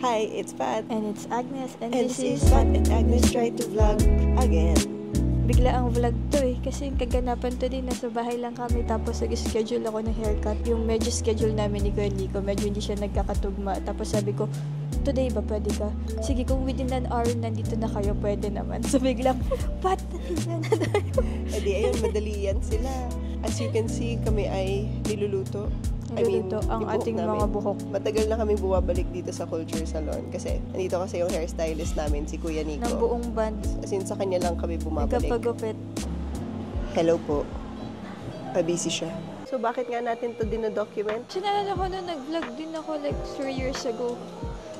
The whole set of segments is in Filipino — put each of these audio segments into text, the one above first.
Hi, it's Pat. And it's Agnes. And this is Pat and Agnes try to vlog again. Bigla ang vlog to eh. Kasi yung kaganapan to din, nasa bahay lang kami. Tapos nag-schedule ako ng haircut. Yung medyo schedule namin ni Kuya Nico, medyo hindi siya nagkakatugma. Tapos sabi ko, today ba pwede ka? Sige, kung within an hour nandito na kayo, pwede naman. So biglang, Pat, nandito na tayo. E di ayun, madali yan sila. As you can see, kami ay niluluto. Ang ating mga buhok. Matagal na kami bumabalik dito sa Culture Salon kasi nandito kasi yung hairstylist namin, si Kuya Nico. Ng buong band. As in, sa kanya lang kami bumabalik. Nagkapagupit. Hello po. Busy siya. So, bakit nga natin to dinodocument? Sinalala ko na nag-vlog din ako like 3 years ago.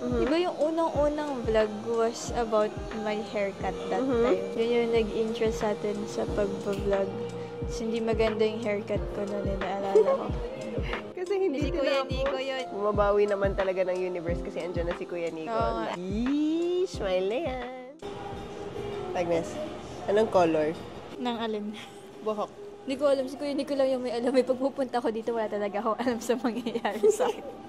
Diba yung unang-unang vlog was about my haircut that time. Yun yung nag-interest sa atin sa pag-vlog. Kasi hindi maganda yung haircut ko na naalala ko. Kasi hindi si Kuya Nico yun. Bumabawi naman talaga ng universe kasi andyan na si Kuya Nico. Yee! Smile na yan. Agnes, anong color? Nang alin? Buhok. Hindi ko alam. Si Kuya Nico lang yung may alam. May pagpupunta ko dito, wala talaga ako alam sa mangyayari sa akin.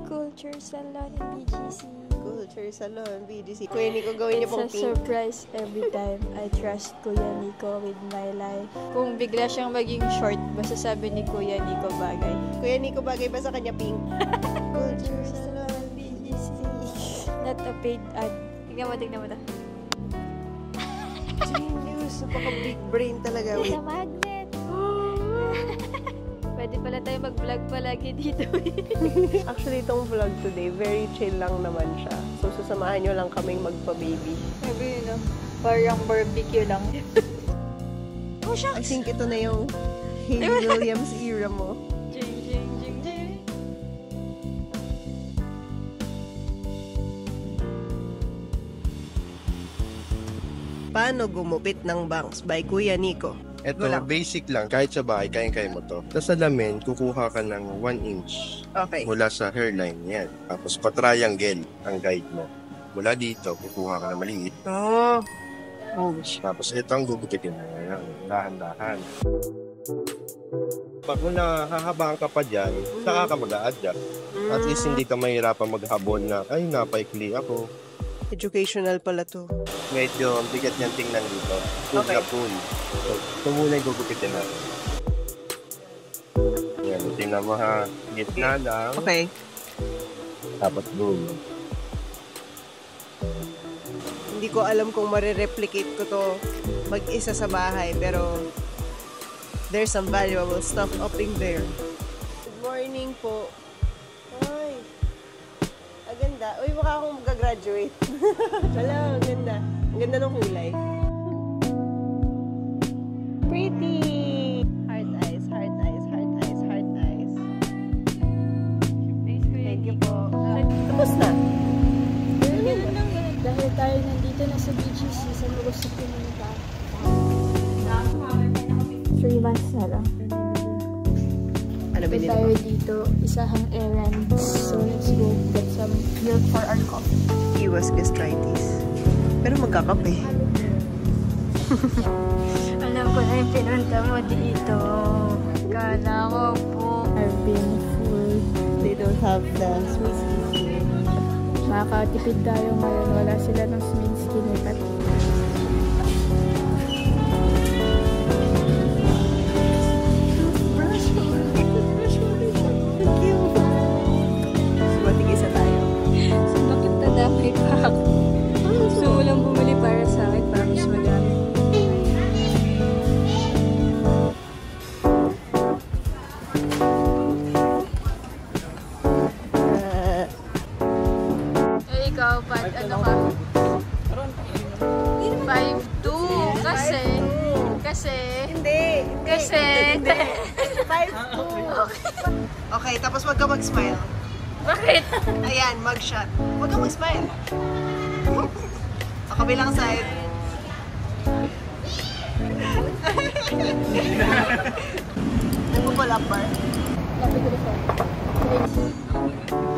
Culture Salon BGC. Culture Salon BGC. Kuya Nico, gawin niyo pong pink. It's a surprise every time I trust Kuya Nico with my life. Kung bigla siyang maging short, basta sabi ni Kuya Nico bagay. Kuya Nico, bagay ba sa kanya pink? Culture Salon BGC. Not a paid ad. Tignan mo to. Genius. Napaka-big brain talaga. Sa magnet. Pwede pala tayo mag-vlog palagi dito. Actually, itong vlog today, very chill lang naman siya. So, susamahan nyo lang kaming magpa-baby. Sabi yun, parang barbecue lang. Oh, shucks! I think ito na yung Hayley Williams era mo. Jing, jing, jing, jing. Paano gumupit ng bangs by Kuya Nico? Ito, basic lang. Kahit sa bahay, kaya mo to. Sa salamin, kukuha ka ng 1 inch mula sa hairline. Yan. Tapos, pa-triangle ang guide mo. Mula dito, kukuha ka ng maliit. Tapos, ito ang gugupitin mo. Yan. Dahan-dahan. Pag nahahabaan ka pa dyan, saka ka mag-a-adjust. At least, hindi ka mahirapan maghabon na, ay, napaikli ako. Educational pala to. Medyo bigat niyang tingnan dito. Full na full. So, ito muna yung gugupitin natin. Yan, tingnan mo ha. Gitna lang. Okay. Tapos boom. Hindi ko alam kung marireplicate ko to mag-isa sa bahay, pero there's some valuable stuff up in there. Good morning po. Ay, ang ganda. Uy, mukha akong mag-graduate. Wala, ang ganda. Ang ganda ng kulay. Pretty! Heart eyes, heart eyes, heart eyes, heart eyes. Thank you po. Tapos na. Ganun lang yan. Dahil tayo nandito na sa BGC, sa Lugos sa Pininta. 3 months na lang. Ano ba tayo dito, isahang errands. So let's go get some milk for our coffee. Iwas gastritis. Pero magkakape. Alam ko na yung pinunta mo dito. Kala ko po. I've been fooled. They don't have the Swinsky. Makakatipid tayo ngayon. Wala sila ng Swinsky nipat. Matigisa tayo. So bakit nadamay pa ako? Gusto mo lang bumili para sa akin. Para mas madami. Ikaw, Pat, ano ka? 5'2". Kasi... Hindi. 5'2". Okay, tapos wag ka mag-smile. Bakit? Ayan, mug-shot. Wag ka mag-smile. O, kabilang side. Nagpupul up bar.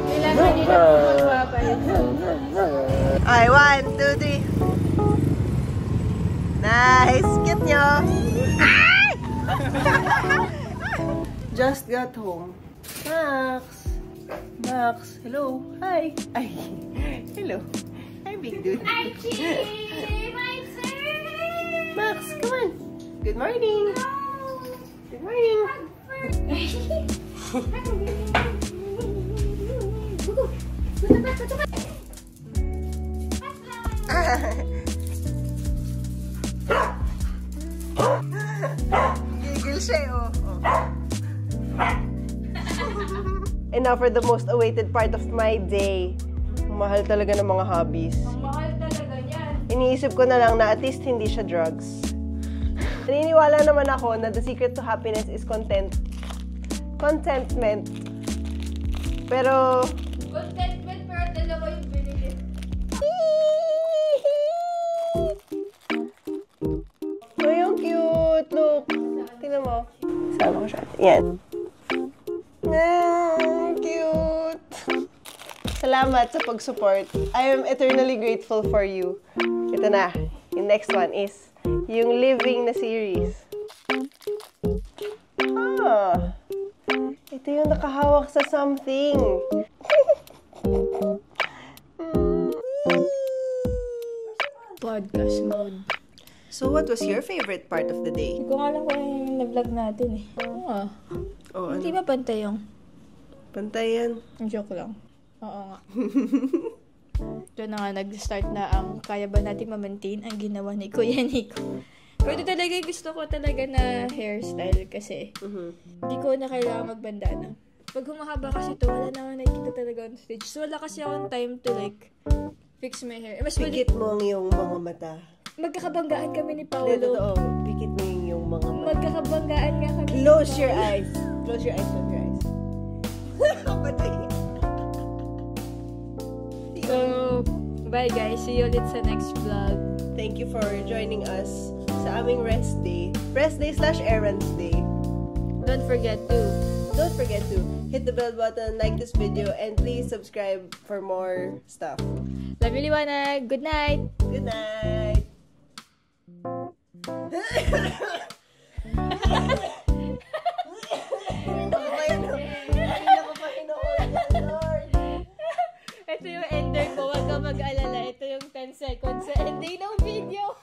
Kailangan nila magbabay. Okay, 1, 2, 3. Nice! Cute nyo! Just got home. Max! Max, hello. Hi. Ay, hello. Hi, big dude. Max, come on. Good morning. Good morning. Gigil siya, oh. And now for the most awaited part of my day. Ang mahal talaga ng mga hobbies. Ang mahal talaga niyan. Iniisip ko na lang na at least hindi siya drugs. Naniniwala naman ako na the secret to happiness is contentment. Pero... Contentment pero dalawa yung binili. Ay, ang cute! Look! Tingnan mo. Sama ko siya. Yan. Cute! Salamat sa pag-support. I am eternally grateful for you. Ito na. Yung next one is yung Living na series. Ito yung nakahawak sa something. Podcast mode. So, what was your favorite part of the day? Hindi ko nga lang kung yung na-vlog natin eh. Oh, Hindi ba pantay yung? Pantay yan. Joke lang. Oo nga. Doon na nga nag-start na ang kaya ba natin ma-maintain ang ginawa ni Kuya Nico. Pero ito talaga yung gusto ko talaga na hairstyle kasi hindi ko na kailangan magbandana. Pag humahaba kasi ito, wala naman nakikita talaga on stage. So wala kasi akong time to like fix my hair. Mas Pikit mo yung mga mata. magkakabanggaan kami ni Hindi, Paolo. totoo. Pikit mo yung mga mata. Magkakabanggaan nga kami. Close your eyes. Close your eyes. Close your eyes. Patay. So, bye guys. See you ulit sa next vlog. Thank you for joining us sa aming rest day. Rest day / errands day. Don't forget to hit the bell button, like this video, and please subscribe for more stuff. love you, Liwanag. Good night. Good night. Ito yung ender ko. Huwag ka mag-alala. Ito yung 10 seconds sa ending ng video.